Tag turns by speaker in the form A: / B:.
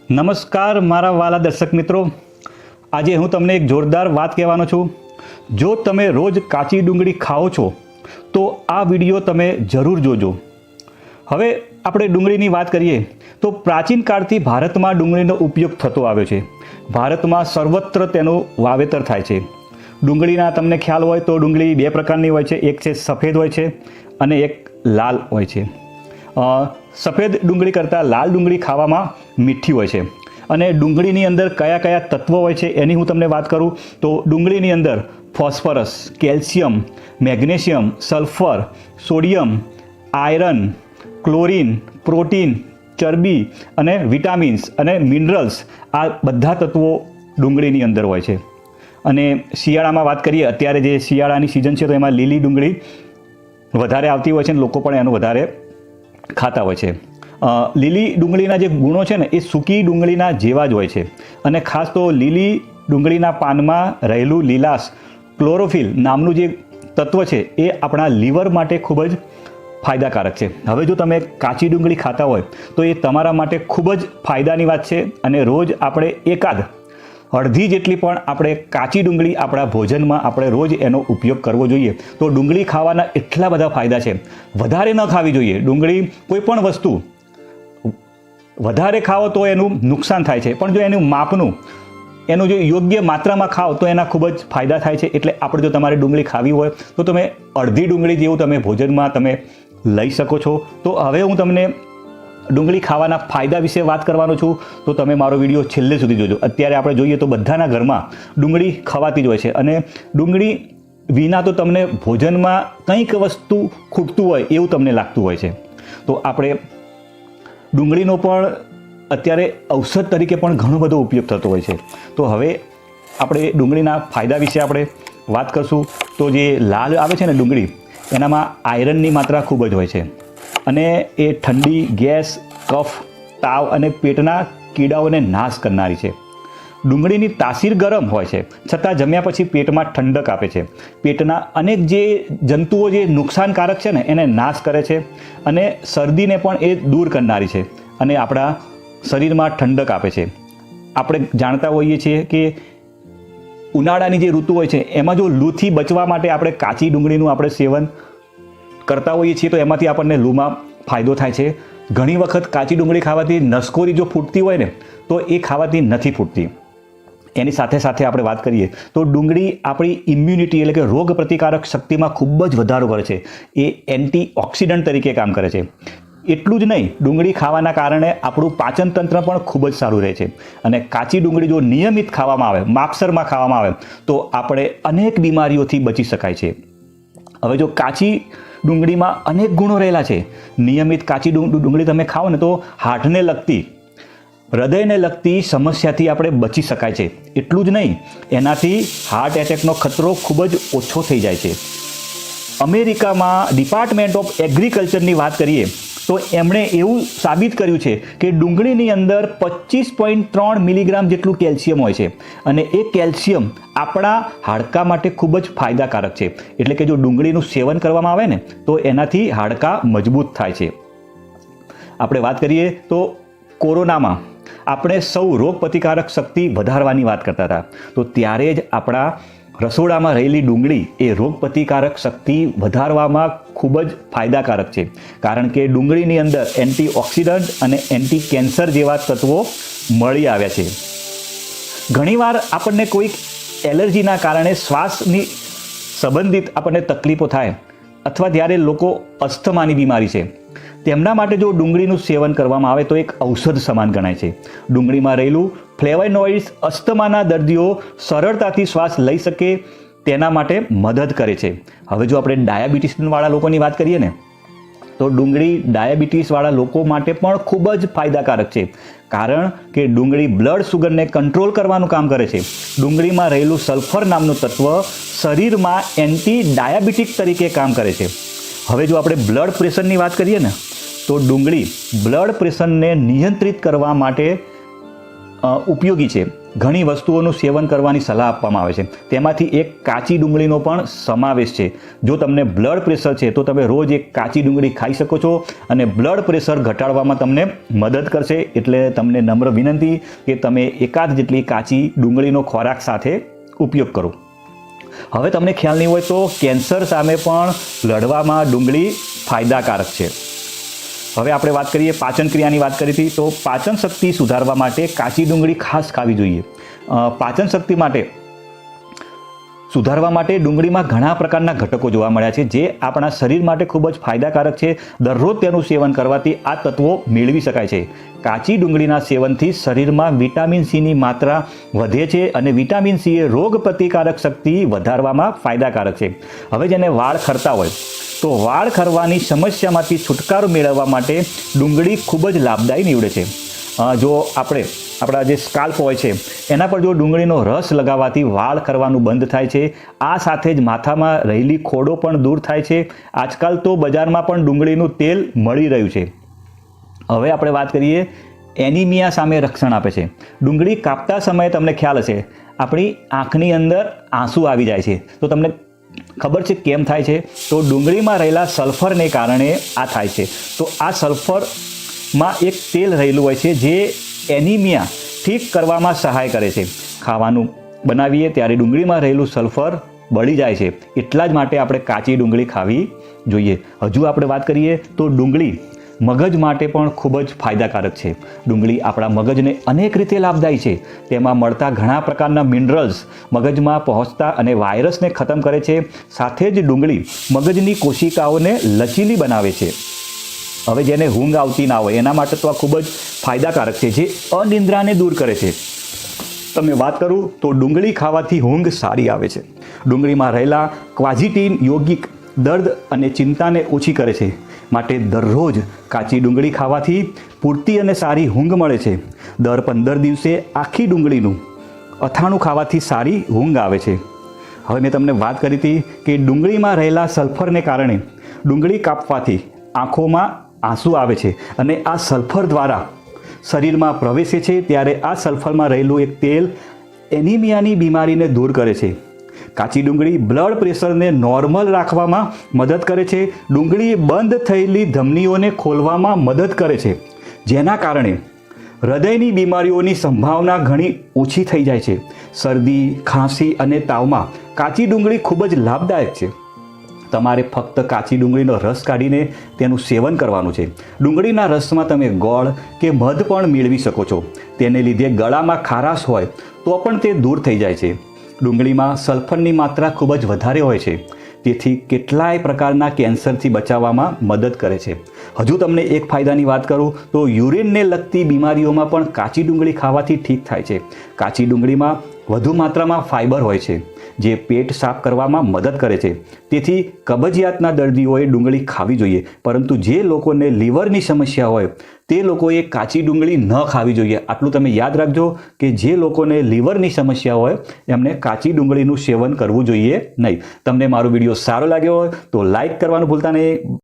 A: નમસ્કાર મારા વાલા દર્શક મિત્રો, આજે હું તમને એક જોરદાર વાત કહેવાનો છું. જો તમે રોજ કાચી ડુંગળી ખાઓ છો તો આ વિડીયો તમે જરૂર જોજો. હવે આપણે ડુંગળીની વાત કરીએ તો પ્રાચીન કાળથી ભારતમાં ડુંગળીનો ઉપયોગ થતો આવ્યો છે. ભારતમાં સર્વત્ર તેનું વાવેતર થાય છે. ડુંગળીના તમને ખ્યાલ હોય તો ડુંગળી બે પ્રકારની હોય છે. એક છે સફેદ હોય છે અને એક લાલ હોય છે. સફેદ ડુંગળી કરતાં લાલ ડુંગળી ખાવામાં મીઠી હોય છે. અને ડુંગળીની અંદર કયા કયા તત્વો હોય છે એની હું તમને વાત કરું તો ડુંગળીની અંદર phosphorus, calcium, magnesium, sulphur, sodium, iron, chlorine, protein, ચરબી અને વિટામિન્સ અને મિનરલ્સ, આ બધા તત્વો ડુંગળીની અંદર હોય છે. અને શિયાળામાં વાત કરીએ, અત્યારે જે શિયાળાની સિઝન છે તો એમાં લીલી ડુંગળી વધારે આવતી હોય છે અને લોકો પણ એનું વધારે ખાતા હોય છે. લીલી ડુંગળીના જે ગુણો છે ને એ સૂકી ડુંગળીના જેવા જ હોય છે. અને ખાસ તો લીલી ડુંગળીના પાનમાં રહેલું લીલાશ ક્લોરોફિલ નામનું જે તત્વ છે એ આપણા લીવર માટે ખૂબ જ ફાયદાકારક છે. હવે જો તમે કાચી ડુંગળી ખાતા હોય તો એ તમારા માટે ખૂબ જ ફાયદાની વાત છે. અને રોજ આપણે એકાદ અડધી જેટલી પણ આપણે કાચી ડુંગળી આપણા ભોજનમાં આપણે રોજ એનો ઉપયોગ કરવો જોઈએ. તો ડુંગળી ખાવાના એટલા બધા ફાયદા છે. વધારે ન ખાવી જોઈએ. ડુંગળી કોઈ પણ વસ્તુ વધારે ખાઓ તો એનું નુકસાન થાય છે, પણ જો એનું માપનું એનું જો યોગ્ય માત્રામાં ખાઓ તો એના ખૂબ જ ફાયદા થાય છે. એટલે આપણે જો તમારે ડુંગળી ખાવી હોય તો તમે અડધી ડુંગળી જેવું તમે ભોજનમાં તમે લઈ શકો છો. તો હવે હું તમને ડુંગળી ખાવાના ફાયદા વિશે વાત કરવાનો છું, તો તમે મારો વિડીયો છેલ્લે સુધી જોજો. અત્યારે આપણે જોઈએ તો બધાના ઘરમાં ડુંગળી ખવાતી જ હોય છે. અને ડુંગળી વિના તો તમને ભોજનમાં કંઈક વસ્તુ ખૂટતું હોય એવું તમને લાગતું હોય છે. તો આપણે ડુંગળીનો પણ અત્યારે ઔષધ તરીકે પણ ઘણો બધો ઉપયોગ થતો હોય છે. તો હવે આપણે ડુંગળીના ફાયદા વિશે આપણે વાત કરશું. તો જે લાલ આવે છે ને ડુંગળી, એનામાં આયરનની માત્રા ખૂબ જ હોય છે. અને એ ઠંડી, ગેસ, કફ, તાવ અને પેટના કીડાઓને નાશ કરનારી છે. ડુંગળીની તાસીર ગરમ હોય છે, છતાં જમ્યા પછી પેટમાં ઠંડક આપે છે. પેટના અનેક જે જંતુઓ જે નુકસાનકારક છે ને એને નાશ કરે છે. અને શરદીને પણ એ દૂર કરનારી છે. અને આપણા શરીરમાં ઠંડક આપે છે. આપણે જાણતા હોઈએ છીએ કે ઉનાળાની જે ઋતુ હોય છે એમાં જો લૂથી બચવા માટે આપણે કાચી ડુંગળીનું આપણે સેવન કરતા હોઈએ છીએ તો એમાંથી આપણને લૂમાં ફાયદો થાય છે. ઘણી વખત કાચી ડુંગળી ખાવાથી નસકોરી જો ફૂટતી હોય ને તો એ ખાવાથી નથી ફૂટતી. એની સાથે સાથે આપણે વાત કરીએ તો ડુંગળી આપણી ઇમ્યુનિટી એટલે કે રોગ પ્રતિકારક શક્તિમાં ખૂબ જ વધારો કરે છે. એ એન્ટીઓક્સિડન્ટ તરીકે કામ કરે છે. એટલું જ નહીં, ડુંગળી ખાવાના કારણે આપણું પાચન તંત્ર પણ ખૂબ જ સારું રહે છે. અને કાચી ડુંગળી જો નિયમિત ખાવામાં આવે, માપસરમાં ખાવામાં આવે તો આપણે અનેક બીમારીઓથી બચી શકાય છે. હવે જો કાચી ડુંગળીમાં અનેક ગુણો રહેલા છે. નિયમિત કાચી ડુંગળી તમે ખાઓ ને તો હાર્ટને લગતી, હૃદયને લગતી સમસ્યાથી આપણે બચી શકાય છે. એટલું જ નહીં, એનાથી હાર્ટ એટેકનો ખતરો ખૂબ જ ઓછો થઈ જાય છે. અમેરિકામાં ડિપાર્ટમેન્ટ ઓફ એગ્રીકલ્ચરની વાત કરીએ તો એમણે એવું સાબિત કર્યું છે કે ડુંગળીની અંદર 25.3 મિલીગ્રામ જેટલું કેલ્શિયમ હોય છે. અને એ કેલ્શિયમ આપણા હાડકાં માટે ખૂબ જ ફાયદાકારક છે. એટલે કે જો ડુંગળીનું સેવન કરવામાં આવે ને તો એનાથી હાડકાં મજબૂત થાય છે. આપણે વાત કરીએ તો કોરોનામાં આપણે સૌ રોગ પ્રતિકારક શક્તિ વધારવાની વાત કરતા હતા. તો ત્યારે જ આપણા રસોડામાં રહેલી ડુંગળી એ રોગ પ્રતિકારક શક્તિ વધારવામાં ખૂબ જ ફાયદાકારક છે. કારણ કે ડુંગળીની અંદર એન્ટીઓક્સિડન્ટ અને એન્ટી કેન્સર જેવા તત્વો મળી આવ્યા છે. ઘણીવાર આપણને કોઈક એલર્જીના કારણે શ્વાસની સંબંધિત આપણને તકલીફો થાય, અથવા જ્યારે લોકો અસ્થમાની બીમારી છે તેમના માટે જો ડુંગળીનું સેવન કરવામાં આવે તો એક ઔષધ સમાન ગણાય છે. ડુંગળીમાં રહેલું ફ્લેવોનોઇડ્સ અસ્થમાના દર્દીઓ સરળતાથી શ્વાસ લઈ શકે તેના માટે મદદ કરે છે. હવે જો આપણે ડાયાબિટીસવાળા લોકોની વાત કરીએ ને તો ડુંગળી ડાયાબિટીસવાળા લોકો માટે પણ ખૂબ જ ફાયદાકારક છે. કારણ કે ડુંગળી બ્લડ શુગરને કંટ્રોલ કરવાનું કામ કરે છે. ડુંગળીમાં રહેલું સલ્ફર નામનું તત્વ શરીરમાં એન્ટી ડાયાબિટીક તરીકે કામ કરે છે. હવે જો આપણે બ્લડ પ્રેશરની વાત કરીએ ને તો ડુંગળી બ્લડ પ્રેશરને નિયંત્રિત કરવા માટે ઉપયોગી છે. ઘણી વસ્તુઓનું સેવન કરવાની સલાહ આપવામાં આવે છે. તેમાંથી એક કાચી ડુંગળીનો પણ સમાવેશ છે. જો તમને બ્લડ પ્રેશર છે તો તમે રોજ એક કાચી ડુંગળી ખાઈ શકો છો અને બ્લડ પ્રેશર ઘટાડવામાં તમને મદદ કરશે. એટલે તમને નમ્ર વિનંતી કે તમે એકાદ જેટલી કાચી ડુંગળીનો ખોરાક સાથે ઉપયોગ કરો. હવે તમને ખ્યાલ નહીં હોય તો કેન્સર સામે પણ લડવામાં ડુંગળી ફાયદાકારક છે. હવે આપણે વાત કરીએ પાચન ક્રિયાની વાત કરી હતી, તો પાચન શક્તિ સુધારવા માટે કાચી ડુંગળી ખાસ ખાવી જોઈએ. પાચન શક્તિ માટે સુધારવા માટે ડુંગળીમાં ઘણા પ્રકારના ઘટકો જોવા મળ્યા છે જે આપણા શરીર માટે ખૂબ જ ફાયદાકારક છે. દરરોજ તેનું સેવન કરવાથી આ તત્વો મેળવી શકાય છે. કાચી ડુંગળીના સેવનથી શરીરમાં વિટામિન સીની માત્રા વધે છે અને વિટામિન સી એ રોગ પ્રતિકારક શક્તિ વધારવામાં ફાયદાકારક છે. હવે જેને વાળ ખરતા હોય તો વાળ ખરવાની સમસ્યામાંથી છુટકારો મેળવવા માટે ડુંગળી ખૂબ જ લાભદાયી નીવડે છે. જો આપણા જે સ્કાલ્પ હોય છે એના પર જો ડુંગળીનો રસ લગાવવાથી વાળ ખરવાનું બંધ થાય છે. આ સાથે જ માથામાં રહેલી ખોડો પણ દૂર થાય છે. આજકાલ તો બજારમાં પણ ડુંગળીનું તેલ મળી રહ્યું છે. હવે આપણે વાત કરીએ એનિમિયા સામે રક્ષણ આપે છે. ડુંગળી કાપતા સમયે તમને ખ્યાલ હશે આપણી આંખની અંદર આંસુ આવી જાય છે. તો તમને ખબર છે કેમ થાય છે? તો ડુંગળીમાં રહેલા સલ્ફરને કારણે આ થાય છે. તો આ સલ્ફરમાં એક તેલ રહેલું હોય છે જે એનિમિયા ઠીક કરવામાં સહાય કરે છે. ખાવાનું બનાવીએ ત્યારે ડુંગળીમાં રહેલું સલ્ફર બળી જાય છે. એટલા જ માટે આપણે કાચી ડુંગળી ખાવી જોઈએ. હજુ આપણે વાત કરીએ તો ડુંગળી મગજ માટે પણ ખૂબ જ ફાયદાકારક છે. ડુંગળી આપણા મગજને અનેક રીતે લાભદાયી છે. તેમાં મળતા ઘણા પ્રકારના મિનરલ્સ મગજમાં પહોંચતા અને વાયરસને ખતમ કરે છે. સાથે જ ડુંગળી મગજની કોશિકાઓને લચીલી બનાવે છે. હવે જેને ઊંઘ આવતી ના હોય એના માટે તો આ ખૂબ જ ફાયદાકારક છે, જે અનિદ્રાને દૂર કરે છે. તમે વાત કરું તો ડુંગળી ખાવાથી ઊંઘ સારી આવે છે. ડુંગળીમાં રહેલા ક્વાઝિટીન યૌગિક દર્દ અને ચિંતાને ઓછી કરે છે. માટે દરરોજ કાચી ડુંગળી ખાવાથી પૂરતી અને સારી ઊંઘ મળે છે. દર 15 દિવસે આખી ડુંગળીનું અથાણું ખાવાથી સારી ઊંઘ આવે છે. હવે મેં તમને વાત કરી હતી કે ડુંગળીમાં રહેલા સલ્ફરને કારણે ડુંગળી કાપવાથી આંખોમાં આંસુ આવે છે અને આ સલ્ફર દ્વારા શરીરમાં પ્રવેશે છે. ત્યારે આ સલ્ફરમાં રહેલું એક તેલ એનિમિયાની બીમારીને દૂર કરે છે. કાચી ડુંગળી બ્લડ પ્રેશરને નોર્મલ રાખવામાં મદદ કરે છે. ડુંગળી બંધ થયેલી ધમનીઓને ખોલવામાં મદદ કરે છે, જેના કારણે હૃદયની બીમારીઓની સંભાવના ઘણી ઓછી થઈ જાય છે. શરદી, ખાંસી અને તાવમાં કાચી ડુંગળી ખૂબ જ લાભદાયક છે. તમારે ફક્ત કાચી ડુંગળીનો રસ કાઢીને તેનું સેવન કરવાનું છે. ડુંગળીના રસમાં તમે ગોળ કે મધ પણ મેળવી શકો છો. તેને લીધે ગળામાં ખારાશ હોય તો પણ તે દૂર થઈ જાય છે. ડુંગળીમાં સલ્ફરની માત્રા ખૂબ જ વધારે હોય છે, તેથી કેટલાય પ્રકારના કેન્સરથી બચાવવામાં મદદ કરે છે. હજુ તમને એક ફાયદાની વાત કરું તો યુરિનને લગતી બીમારીઓમાં પણ કાચી ડુંગળી ખાવાથી ઠીક થાય છે. કાચી ડુંગળીમાં વધુ માત્રામાં ફાઇબર હોય છે, જે પેટ સાફ કરવામાં મદદ કરે છે. તેથી કબજિયાતના દર્દીઓએ ડુંગળી ખાવી જોઈએ. પરંતુ જે લોકોને લીવરની સમસ્યા હોય તે લોકોએ કાચી ડુંગળી ન ખાવી જોઈએ. આટલું તમે યાદ રાખજો કે જે લોકોને લીવરની સમસ્યા હોય એમને કાચી ડુંગળીનું સેવન કરવું જોઈએ નહીં. તમને મારો વિડીયો સારો લાગ્યો હોય તો લાઈક કરવાનું ભૂલતા નહીં.